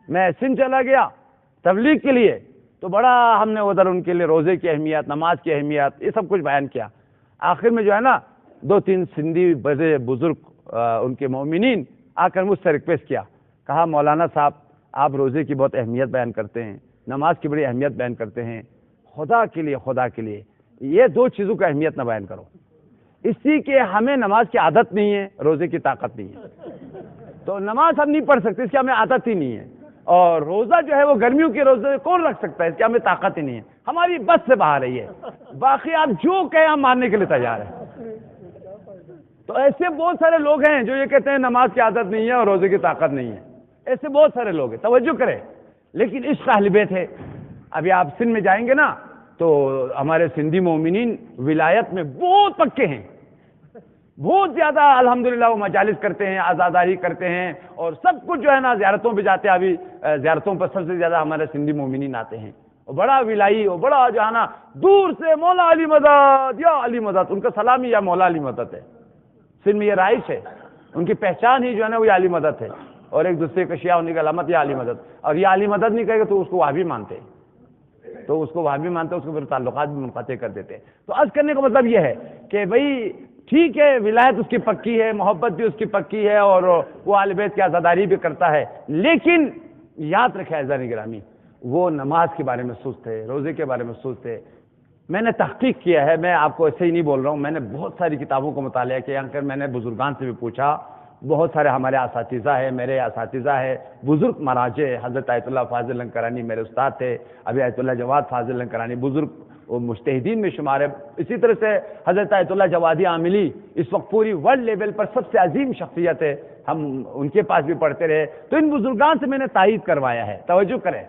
میں سندھ چلا گیا تبلیغ کے لیے، تو بڑا ہم نے ادھر ان کے لیے روزے کی اہمیت، نماز کی اہمیت، یہ سب کچھ بیان کیا۔ آخر میں جو ہے نا 2-3 سندھی بڑے بزرگ ان کے مومنین آ کر مجھ سے ریکویسٹ کیا، کہا مولانا صاحب آپ روزے کی بہت اہمیت بیان کرتے ہیں، نماز کی بڑی اہمیت بیان کرتے ہیں، خدا کے لیے یہ 2 چیزوں کا اہمیت نہ بیان کرو، اسی کہ ہمیں نماز کی عادت نہیں ہے، روزے کی طاقت نہیں ہے، تو نماز ہم نہیں پڑھ سکتے، اس کی ہمیں عادت ہی نہیں ہے، اور روزہ جو ہے وہ گرمیوں کے روزے کون رکھ سکتا ہے، اس کی ہمیں طاقت ہی نہیں ہے، ہماری بس سے باہر ہے یہ، باقی آپ جو کہیں ہم ماننے کے لیے تیار ہیں۔ تو ایسے بہت سارے لوگ ہیں جو یہ کہتے ہیں نماز کی عادت نہیں ہے اور روزے کی طاقت نہیں ہے، ایسے بہت سارے لوگ ہیں، توجہ کریں۔ لیکن عشق اہل بیت ہے۔ ابھی آپ سندھ میں جائیں گے نا تو ہمارے سندھی مومنین ولایت میں بہت پکے ہیں، بہت زیادہ الحمدللہ وہ مجالس کرتے ہیں، عزاداری کرتے ہیں، اور سب کچھ جو ہے نا زیارتوں پہ جاتے ہیں۔ ابھی زیارتوں پر سب سے زیادہ ہمارے سندھی مومنین آتے ہیں، اور بڑا ولائی اور بڑا جو ہے نا دور سے مولا علی مدد یا علی مدد، ان کا سلامی یا مولا علی مدد ہے، سندھ میں یہ رائج ہے، ان کی پہچان ہی جو ہے نا وہ علی مدد ہے، اور ایک دوسرے کا شیعہ ہونے کی علامت یہ علی مدد، اور یہ علی مدد نہیں کہے گا تو اس کو وہابی مانتے ہیں، تو اس کو وہابی مانتے ہیں، اس کو پھر تعلقات بھی منقطع کر دیتے ہیں۔ تو عرض کرنے کا مطلب یہ ہے کہ بھئی ٹھیک ہے ولایت اس کی پکی ہے، محبت بھی اس کی پکی ہے، اور وہ اہل بیت کی عزاداری بھی کرتا ہے، لیکن یاد رکھے عزیزان گرامی، وہ نماز کے بارے میں سست ہے، روزے کے بارے میں سست ہے۔ میں نے تحقیق کیا ہے، میں آپ کو ایسے ہی نہیں بول رہا ہوں، میں نے بہت ساری کتابوں کو مطالعہ کیا، میں نے بزرگان سے بھی پوچھا، بہت سارے ہمارے اساتذہ ہیں، میرے اساتذہ ہیں، بزرگ مراجع، حضرت آیت اللہ فاضل لنکرانی میرے استاد تھے، ابھی آیت اللہ جواد فاضل لنکرانی بزرگ وہ مجتہدین میں شمار ہے، اسی طرح سے حضرت آیت اللہ جوادی عاملی اس وقت پوری ورلڈ لیول پر سب سے عظیم شخصیت ہے، ہم ان کے پاس بھی پڑھتے رہے، تو ان بزرگان سے میں نے تائید کروایا ہے۔ توجہ کریں،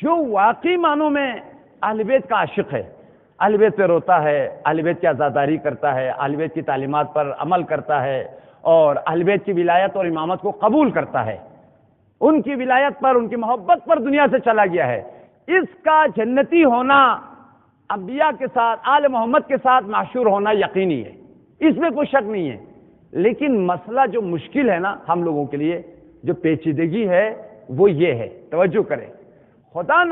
جو واقعی معنوں میں اہل بیت کا عاشق ہے، اہل بیت پہ روتا ہے، اہل بیت کی عزاداری کرتا ہے، اہل بیت کی تعلیمات پر عمل کرتا ہے، اور اہل بیت کی ولایت اور امامت کو قبول کرتا ہے، ان کی ولایت پر، ان کی محبت پر دنیا سے چلا گیا ہے، اس کا جنتی ہونا انبیاء کے ساتھ، آل محمد کے ساتھ معشور ہونا یقینی ہے، اس میں کوئی شک نہیں ہے۔ لیکن مسئلہ جو مشکل ہے نا ہم لوگوں کے لیے، جو پیچیدگی ہے وہ یہ ہے، توجہ کریں، خدا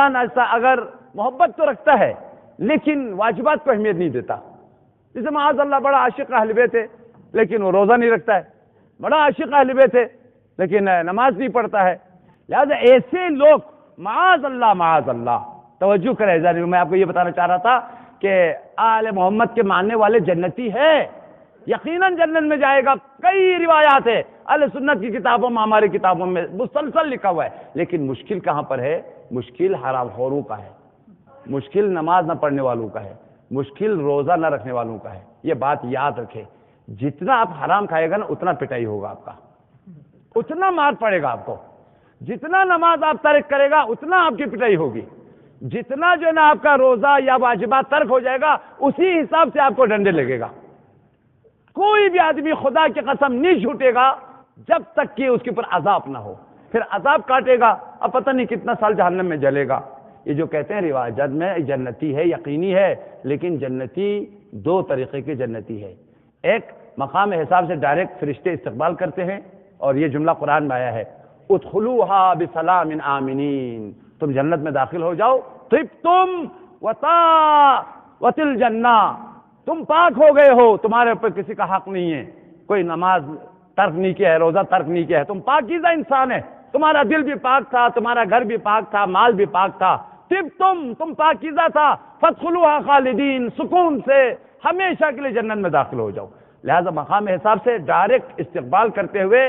ناچتا اگر محبت تو رکھتا ہے لیکن واجبات کو اہمیت نہیں دیتا، جیسے معاذ اللہ بڑا عاشق اہل بیت ہے لیکن وہ روزہ نہیں رکھتا ہے، بڑا عاشق اہل بیت ہے لیکن نماز نہیں پڑھتا ہے، لہذا ایسے لوگ معاذ اللہ توجہ کرے۔ میں آپ کو یہ بتانا چاہ رہا تھا کہ آل محمد کے ماننے والے جنتی ہے، یقیناً جنت میں جائے گا، کئی روایات ہے اہل سنت کی کتابوں میں، ہماری کتابوں میں مسلسل لکھا ہوا ہے، لیکن مشکل کہاں پر ہے؟ مشکل حرام خوروں کا ہے، مشکل نماز نہ پڑھنے والوں کا ہے، مشکل روزہ نہ رکھنے والوں کا ہے۔ یہ بات یاد رکھے، جتنا آپ حرام کھائے گا نا اتنا پٹائی ہوگا آپ کا، اتنا مار پڑے گا آپ کو، جتنا نماز آپ ترک کرے گا اتنا آپ کی پٹائی ہوگی، جتنا جو ہے نا آپ کا روزہ یا واجبات ترک ہو جائے گا اسی حساب سے آپ کو ڈنڈے لگے گا۔ کوئی بھی آدمی خدا کی قسم نہیں جھوٹے گا جب تک کہ اس کے اوپر عذاب نہ ہو، پھر عذاب کاٹے گا، اب پتہ نہیں کتنا سال جہنم میں جلے گا۔ یہ جو کہتے ہیں روایات میں جنتی ہے، یقینی ہے، لیکن جنتی 2 طریقے کے جنتی ہے، ایک مقام حساب سے ڈائریکٹ فرشتے استقبال کرتے ہیں، اور یہ جملہ قرآن میں آیا ہے ادخلوها بسلام آمنین، تم جنت میں داخل ہو جاؤ، طبتم وطاعت الجنہ، تم پاک ہو گئے ہو، تمہارے اوپر کسی کا حق نہیں ہے، کوئی نماز ترک نہیں کیا ہے، روزہ ترک نہیں کیا ہے، تم پاکیزہ انسان ہے، تمہارا دل بھی پاک تھا، تمہارا گھر بھی پاک تھا، مال بھی پاک تھا، تم پاکیزہ تھا، فادخلوها خالدین، سکون سے ہمیشہ کے لیے جنت میں داخل ہو جاؤ۔ لہذا مقام حساب سے ڈائریکٹ استقبال کرتے ہوئے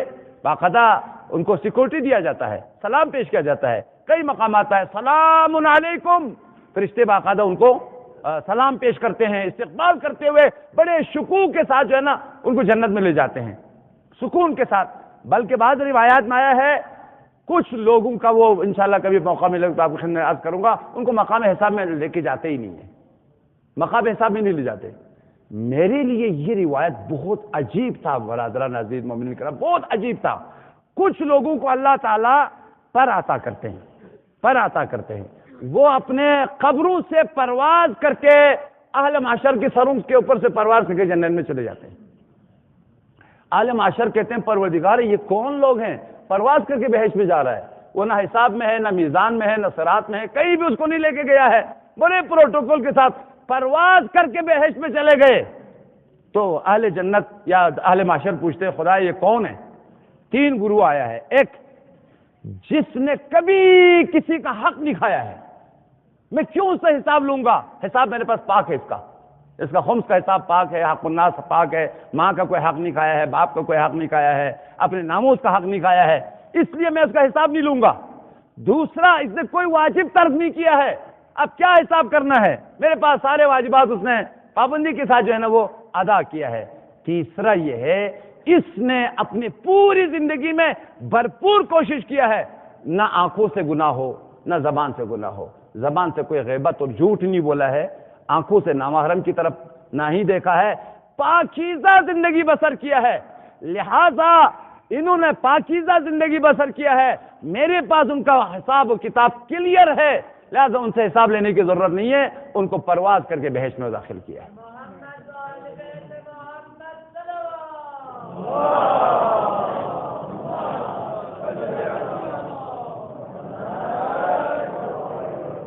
باقاعدہ ان کو سیکورٹی دیا جاتا ہے، سلام پیش کیا جاتا ہے، کئی مقامات ہے سلام علیکم، فرشتے باقاعدہ ان کو سلام پیش کرتے ہیں، استقبال کرتے ہوئے بڑے شکوہ کے ساتھ جو ہے نا ان کو جنت میں لے جاتے ہیں، سکون کے ساتھ۔ بلکہ بعض روایات میں آیا ہے کچھ لوگوں کا، وہ انشاءاللہ کبھی موقع ملے تو آپ کو خدمت میں عرض کروں گا، ان کو مقام حساب میں لے کے جاتے ہی نہیں ہیں، مقام حساب میں نہیں لے جاتے۔ میرے لیے یہ روایت بہت عجیب تھا برادران عزیز مومنین کرام، بہت عجیب تھا۔ کچھ لوگوں کو اللہ تعالیٰ پر عطا کرتے ہیں، وہ اپنے قبروں سے پرواز کر کے اہل معاشر کے سروں کے اوپر سے پرواز کر کے جنت میں چلے جاتے ہیں۔ اہل معاشر کہتے ہیں پروردگار یہ کون لوگ ہیں، پرواز کر کے بہشت میں جا رہا ہے، وہ نہ حساب میں ہے، نہ میزان میں ہے، نہ صراط میں ہے، کہیں بھی اس کو نہیں لے کے گیا ہے، بڑے پروٹوکول کے ساتھ پرواز کر کے بہشت میں چلے گئے۔ تو اہل جنت یا اہل معاشر پوچھتے خدا یہ کون ہے؟ 3 گروہ آیا ہے، ایک جس نے کبھی کسی کا حق نہیں کھایا ہے، میں کیوں اس سے حساب لوں گا، حساب میرے پاس پاک ہے، اس کا خمس کا حساب پاک ہے، حق الناس پاک ہے، ماں کا کوئی حق نہیں کھایا ہے، باپ کا کوئی حق نہیں کھایا ہے، اپنے ناموس کا حق نہیں کھایا ہے، اس لیے میں اس کا حساب نہیں لوں گا۔ دوسرا، اس نے کوئی واجب ترک نہیں کیا ہے، اب کیا حساب کرنا ہے، میرے پاس سارے واجبات اس نے پابندی کے ساتھ جو ہے نا وہ ادا کیا ہے۔ تیسرا یہ ہے، اس نے اپنی پوری زندگی میں بھرپور کوشش کیا ہے، نہ آنکھوں سے گناہ ہو نہ زبان سے گناہ ہو، زبان سے کوئی غیبت اور جھوٹ نہیں بولا ہے، آنکھوں سے نامحرم کی طرف نہ ہی دیکھا ہے، پاکیزہ زندگی بسر کیا ہے۔ لہذا انہوں نے پاکیزہ زندگی بسر کیا ہے، میرے پاس ان کا حساب و کتاب کلیئر ہے، لہذا ان سے حساب لینے کی ضرورت نہیں ہے، ان کو پرواز کر کے بہشت میں داخل کیا ہے۔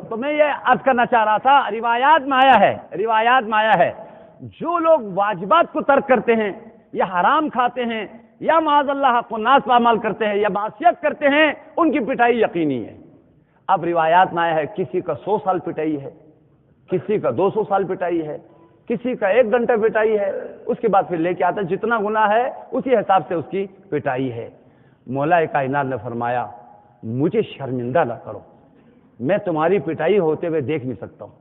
تو میں یہ عرض کرنا چاہ رہا تھا، روایات میں آیا ہے جو لوگ واجبات کو ترک کرتے ہیں یا حرام کھاتے ہیں یا معاذ اللہ حق الناس پہ عمل کرتے ہیں یا معصیت کرتے ہیں، ان کی پٹائی یقینی ہے۔ اب روایات میں آیا ہے کسی کا 100 سال پٹائی ہے، کسی کا 200 سال پٹائی ہے، کسی کا 1 گھنٹہ پٹائی ہے، اس کے بعد پھر لے کے آتا ہے جتنا گناہ ہے اسی حساب سے اس کی پٹائی ہے۔ مولا کائنات نے فرمایا مجھے شرمندہ نہ کرو، میں تمہاری پٹائی ہوتے ہوئے دیکھ نہیں سکتا ہوں۔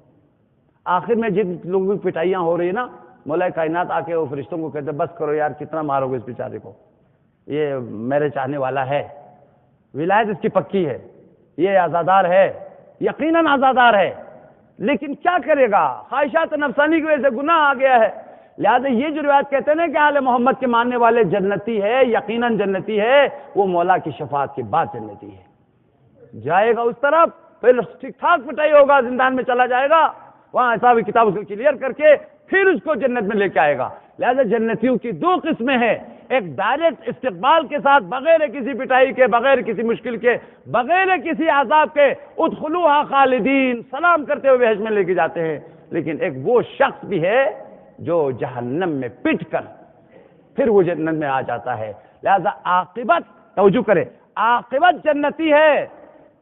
آخر میں جن لوگوں کی پٹائیاں ہو رہی ہیں نا، مولا کائنات آ کے وہ فرشتوں کو کہتے بس کرو یار، کتنا مارو گے اس بیچارے کو، یہ میرے چاہنے والا ہے، ولایت اس کی پکی ہے، یہ آزادار ہے، یقیناً آزادار ہے، لیکن کیا کرے گا، خواہشات نفسانی کی وجہ سے گناہ آ گیا ہے۔ لہذا یہ جو روایت کہتے ہیں نا کہ آل محمد کے ماننے والے جنتی ہے، یقیناً جنتی ہے، وہ مولا کی شفاعت کے بعد جنتی ہے، جائے گا اس طرف، پھر ٹھیک ٹھاک پٹائی ہوگا، زندان میں چلا جائے گا، وہاں حساب کتاب اس کو کلیئر کر کے پھر اس کو جنت میں لے کے آئے گا۔ لہذا جنتیوں کی 2 قسمیں ہیں، ایک ڈائریکٹ استقبال کے ساتھ، بغیر کسی پٹائی کے، بغیر کسی مشکل کے، بغیر کسی عذاب کے، ادخلوها خالدین، سلام کرتے ہوئے بہشت میں لے کے جاتے ہیں۔ لیکن ایک وہ شخص بھی ہے جو جہنم میں پٹ کر پھر وہ جنت میں آ جاتا ہے۔ لہذا عاقبت، توجہ کرے، عاقبت جنتی ہے،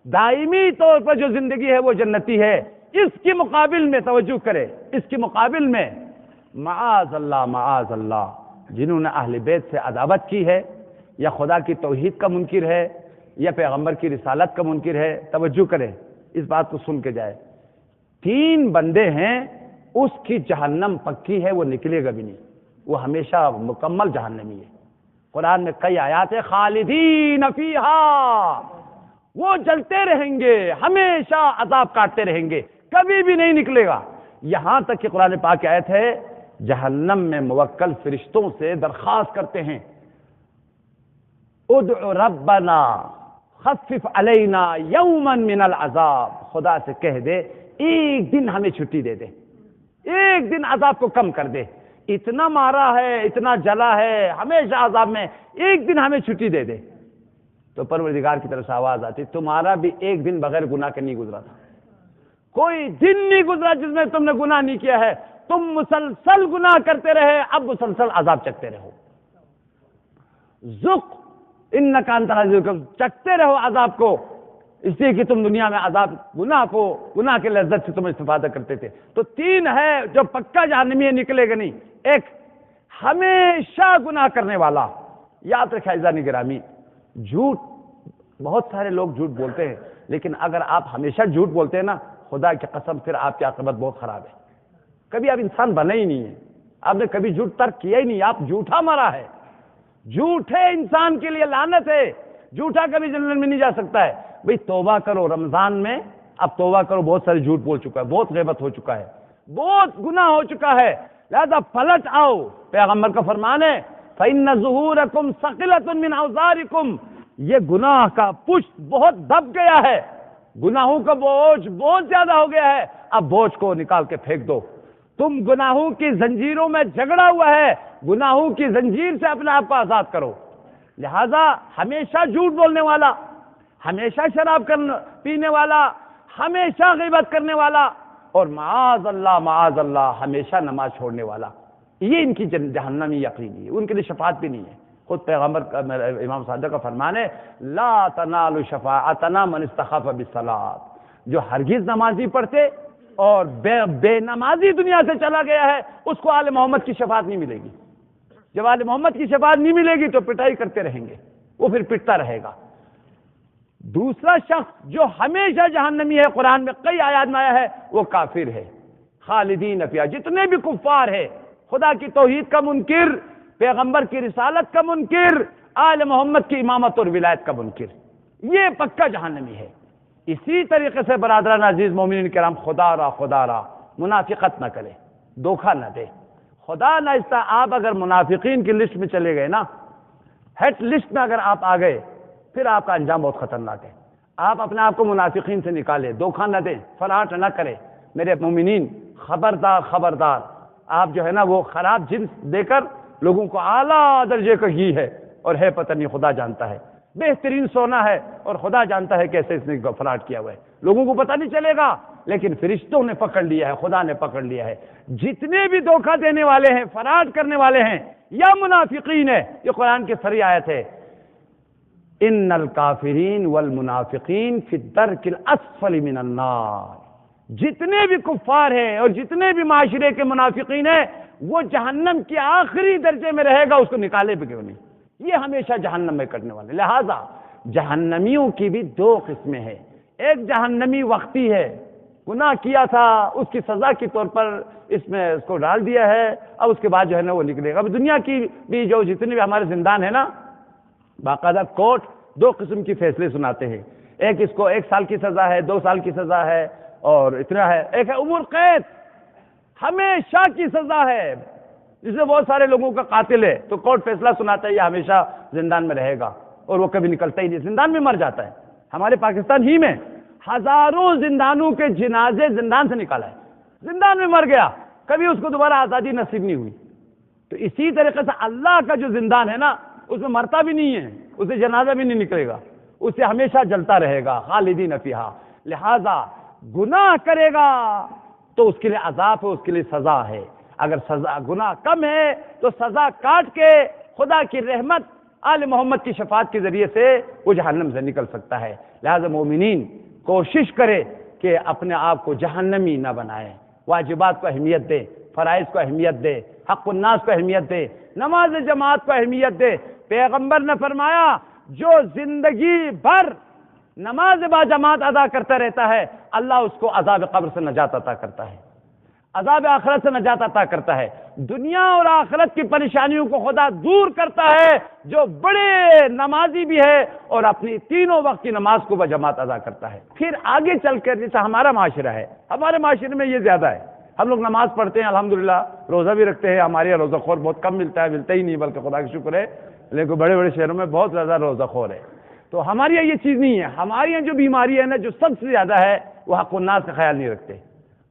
دائمی طور پر جو زندگی ہے وہ جنتی ہے۔ اس کے مقابل میں توجہ کرے، اس کے مقابل میں معاذ اللہ جنہوں نے اہل بیت سے عداوت کی ہے، یا خدا کی توحید کا منکر ہے، یا پیغمبر کی رسالت کا منکر ہے، توجہ کرے، اس بات کو سن کے جائے، 3 بندے ہیں، اس کی جہنم پکی ہے، وہ نکلے گا بھی نہیں، وہ ہمیشہ مکمل جہنمی ہے۔ قرآن میں کئی آیات ہیں، خالدین فیہا، وہ جلتے رہیں گے، ہمیشہ عذاب کاٹتے رہیں گے، کبھی بھی نہیں نکلے گا۔ یہاں تک کہ قرآن پاک کی آیت ہے، جہنم میں موکل فرشتوں سے درخواست کرتے ہیں، ادع ربنا خفف علینا یوما من العذاب، خدا سے کہہ دے ایک دن ہمیں چھٹی دے دے، ایک دن عذاب کو کم کر دے، اتنا مارا ہے، اتنا جلا ہے، ہمیشہ عذاب میں، ایک دن ہمیں چھٹی دے دے۔ تو پروردگار کی طرف سے آواز آتی، تمہارا بھی ایک دن بغیر گناہ کے نہیں گزرا تھا، کوئی دن نہیں گزرا جس میں تم نے گناہ نہیں کیا ہے، تم مسلسل گناہ کرتے رہے، اب مسلسل عذاب چکتے رہو، ذق انک انت العزیز، چکتے رہو عذاب کو، اس لیے کہ تم دنیا میں عذاب گناہ کے لذت سے تم استفادہ کرتے تھے۔ تو 3 ہے جو پکا جہنمی ہے، نکلے گا نہیں، ایک ہمیشہ گناہ کرنے والا، یاد رکھیں عزیزان گرامی، جھوٹ، بہت سارے لوگ جھوٹ بولتے ہیں، لیکن اگر آپ ہمیشہ جھوٹ بولتے ہیں نا، خدا کی قسم پھر آپ کی عاقبت بہت خراب ہے، کبھی آپ انسان بنے ہی نہیں ہے، آپ نے کبھی جھوٹ ترک کیا ہی نہیں، آپ جھوٹا مرا ہے، جھوٹے انسان کے لیے لعنت ہے، جھوٹا کبھی جنت میں نہیں جا سکتا ہے۔ بھئی توبہ کرو، رمضان میں اب توبہ کرو، بہت سارے جھوٹ بول چکا ہے، بہت غیبت ہو چکا ہے، بہت گناہ ہو چکا ہے، لہذا پلٹ آؤ، پیغمبر کا فرمان ہے فَإِنَّ ظُهُورَكُمْ ثَقِلَةٌ مِّنْ أَوْزَارِكُمْ، یہ گناہ کا پشت بہت دب گیا ہے، گناہوں کا بوجھ بہت زیادہ ہو گیا ہے، اب بوجھ کو نکال کے پھینک دو، تم گناہوں کی زنجیروں میں جھگڑا ہوا ہے، گناہوں کی زنجیر سے اپنے آپ کو آزاد کرو۔ لہذا ہمیشہ جھوٹ بولنے والا، ہمیشہ شراب پینے والا، ہمیشہ غیبت کرنے والا، اور معاذ اللہ ہمیشہ نماز چھوڑنے والا، یہ ان کی جہنمی یقینی ہے، ان کے لیے شفاعت بھی نہیں ہے۔ خود پیغمبر امام صادق کا فرمان ہے، لا تنال شفاعتنا من استخف بالصلاۃ، جو ہرگز نمازی پڑھتے اور بے نمازی دنیا سے چلا گیا ہے، اس کو آل محمد کی شفاعت نہیں ملے گی۔ جب آل محمد کی شفاعت نہیں ملے گی تو پٹائی کرتے رہیں گے، وہ پھر پٹتا رہے گا۔ دوسرا شخص جو ہمیشہ جہنمی ہے، قرآن میں کئی آیات میں آیا ہے، وہ کافر ہے، خالدین فیہا۔ جتنے بھی کفار ہے، خدا کی توحید کا منکر، پیغمبر کی رسالت کا منکر، آل محمد کی امامت اور ولایت کا منکر، یہ پکا جہنمی ہے۔ اسی طریقے سے برادران عزیز مومنین کرام، خدا را منافقت نہ کرے، دھوکہ نہ دے۔ خدا نہ اس طرح آپ اگر منافقین کی لسٹ میں چلے گئے نا، ہیٹ لسٹ میں اگر آپ آ گئے، پھر آپ کا انجام بہت خطرناک ہے۔ آپ اپنے آپ کو منافقین سے نکالے، دھوکہ نہ دیں، فراٹ نہ کرے۔ میرے مومنین، خبردار، آپ جو ہے نا وہ خراب جنس دے کر لوگوں کو اعلیٰ درجے کا گھی ہے، اور ہے پتہ نہیں، خدا جانتا ہے، بہترین سونا ہے، اور خدا جانتا ہے کیسے اس نے فراڈ کیا ہوا ہے، لوگوں کو پتہ نہیں چلے گا، لیکن فرشتوں نے پکڑ لیا ہے، خدا نے پکڑ لیا ہے۔ جتنے بھی دھوکہ دینے والے ہیں، فراڈ کرنے والے ہیں، یا منافقین ہے، یہ قرآن کی صریح آیت ہے، ان الکافرین والمنافقین فی الدرک الاسفل من النار۔ جتنے بھی کفار ہیں اور جتنے بھی معاشرے کے منافقین ہیں، وہ جہنم کے آخری درجے میں رہے گا، اس کو نکالے بھی کیوں نہیں، یہ ہمیشہ جہنم میں کٹنے والے۔ لہذا جہنمیوں کی بھی دو قسمیں ہیں، ایک جہنمی وقتی ہے، گناہ کیا تھا، اس کی سزا کے طور پر اس میں اس کو ڈال دیا ہے، اب اس کے بعد جو ہے نا وہ نکلے گا۔ اب دنیا کی بھی جو جتنے بھی ہمارے زندان ہے نا، باقاعدہ کورٹ دو قسم کی فیصلے سناتے ہیں، ایک اس کو 1 سال کی سزا ہے، 2 سال کی سزا ہے، اور اتنا ہے، ایک ہے عمر قید، ہمیشہ کی سزا ہے، جس میں بہت سارے لوگوں کا قاتل ہے تو کورٹ فیصلہ سناتا ہے یہ ہمیشہ زندان میں رہے گا، اور وہ کبھی نکلتا ہی نہیں، زندان میں مر جاتا ہے۔ ہمارے پاکستان ہی میں ہزاروں زندانوں کے جنازے زندان سے نکالا ہے، زندان میں مر گیا، کبھی اس کو دوبارہ آزادی نصیب نہیں ہوئی۔ تو اسی طریقے سے اللہ کا جو زندان ہے نا، اس میں مرتا بھی نہیں ہے، اسے جنازہ بھی نہیں نکلے گا، اسے ہمیشہ جلتا رہے گا، خالدین فیہا۔ لہذا گناہ کرے گا تو اس کے لیے عذاب ہے، اس کے لیے سزا ہے۔ اگر سزا گناہ کم ہے تو سزا کاٹ کے خدا کی رحمت، آل محمد کی شفاعت کے ذریعے سے وہ جہنم سے نکل سکتا ہے۔ لہذا مومنین کوشش کرے کہ اپنے آپ کو جہنمی نہ بنائیں، واجبات کو اہمیت دے، فرائض کو اہمیت دے، حق الناس کو اہمیت دے، نماز جماعت کو اہمیت دے۔ پیغمبر نے فرمایا جو زندگی بھر نماز با جماعت ادا کرتا رہتا ہے، اللہ اس کو عذاب قبر سے نجات عطا کرتا ہے، عذاب آخرت سے نجات عطا کرتا ہے، دنیا اور آخرت کی پریشانیوں کو خدا دور کرتا ہے۔ جو بڑے نمازی بھی ہے اور اپنی تینوں وقت کی نماز کو بجماعت ادا کرتا ہے۔ پھر آگے چل کر جیسا ہمارا معاشرہ ہے، ہمارے معاشرے میں یہ زیادہ ہے، ہم لوگ نماز پڑھتے ہیں الحمدللہ، روزہ بھی رکھتے ہیں، ہمارے یہاں روزہ خور بہت کم ملتا ہی نہیں، بلکہ خدا کا شکر ہے، لیکن بڑے بڑے شہروں میں بہت زیادہ روزہ خور ہے۔ تو ہمارے یہاں یہ چیز نہیں ہے، ہمارے یہاں جو بیماری ہے نا، جو سب سے زیادہ ہے، وہ حق الناس کا خیال نہیں رکھتے۔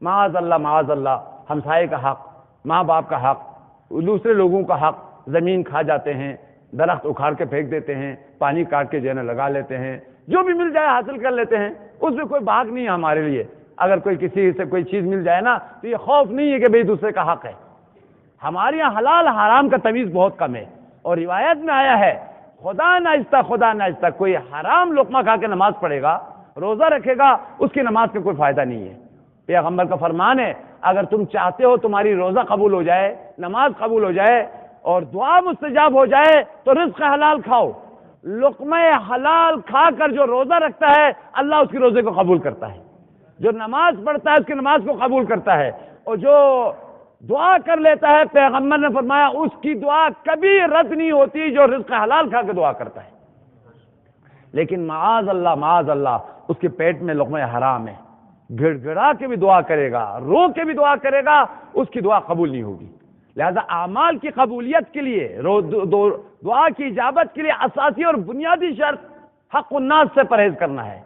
معاذ اللہ، ہمسائے کا حق، ماں باپ کا حق، دوسرے لوگوں کا حق، زمین کھا جاتے ہیں، درخت اکھاڑ کے پھینک دیتے ہیں، پانی کاٹ کے جو ہے لگا لیتے ہیں، جو بھی مل جائے حاصل کر لیتے ہیں، اس میں کوئی بھاگ نہیں ہے ہمارے لیے۔ اگر کوئی کسی سے کوئی چیز مل جائے نا تو یہ خوف نہیں ہے کہ بھئی دوسرے کا حق ہے۔ ہمارے یہاں حلال حرام کا تمیز بہت کم ہے، اور روایت میں آیا ہے خدا نہ کوئی حرام لقمہ کھا کے نماز پڑھے گا، روزہ رکھے گا، اس کی نماز کا کوئی فائدہ نہیں ہے۔ پیغمبر کا فرمان ہے اگر تم چاہتے ہو تمہاری روزہ قبول ہو جائے، نماز قبول ہو جائے اور دعا مستجاب ہو جائے تو رزق حلال کھاؤ۔ لقمہ حلال کھا کر جو روزہ رکھتا ہے اللہ اس کی روزے کو قبول کرتا ہے، جو نماز پڑھتا ہے اس کی نماز کو قبول کرتا ہے، اور جو دعا کر لیتا ہے پیغمبر نے فرمایا اس کی دعا کبھی رد نہیں ہوتی جو رزق حلال کھا کے دعا کرتا ہے۔ لیکن معاذ اللہ اس کے پیٹ میں لقمہ حرام ہے، گڑ گڑا کے بھی دعا کرے گا، رو کے بھی دعا کرے گا، اس کی دعا قبول نہیں ہوگی۔ لہذا اعمال کی قبولیت کے لیے، دعا کی اجابت کے لیے اساسی اور بنیادی شرط حق الناس سے پرہیز کرنا ہے،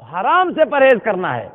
حرام سے پرہیز کرنا ہے۔